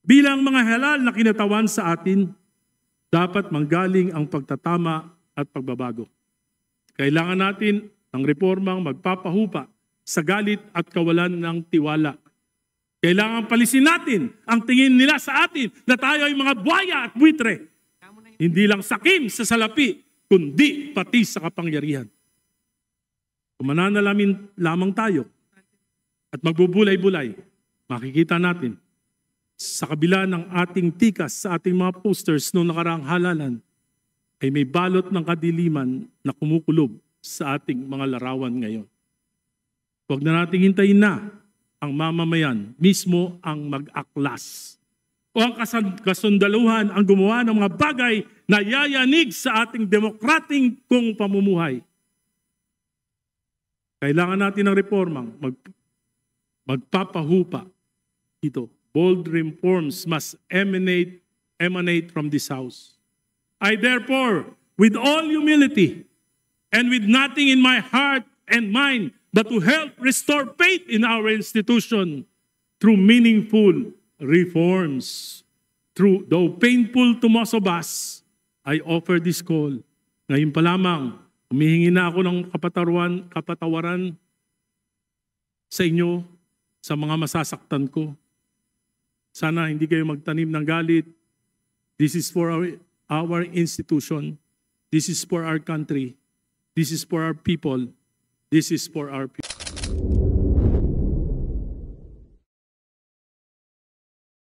Bilang mga halal na kinatawan sa atin, dapat manggaling ang pagtatama at pagbabago. Kailangan natin ng reformang magpapahupa sa galit at kawalan ng tiwala. Kailangan palisin natin ang tingin nila sa atin na tayo ay mga buhaya at buitre. Hindi lang sakim sa salapi, kundi pati sa kapangyarihan. Kung mananalamin lamang tayo at magbubulay-bulay, makikita natin sa kabila ng ating tikas sa ating mga posters noong nakaraang halalan, ay may balot ng kadiliman na kumukulob sa ating mga larawan ngayon. Huwag na nating hintayin na ang mamamayan mismo ang mag-aklas o ang kasundaluhan ang gumawa ng mga bagay na yayanig sa ating demokrating kong pamumuhay. Kailangan natin ng reformang magpapahupa ito. Bold reforms must emanate from this house. I therefore, with all humility and with nothing in my heart and mind but to help restore faith in our institution through meaningful reforms, though painful to most of us, I offer this call. Ngayon pa lamang, humihingi na ako ng kapatawaran sa inyo sa mga masasaktan ko. Sana hindi kayo magtanim ng galit. This is for our institution. This is for our country. This is for our people. This is for our people.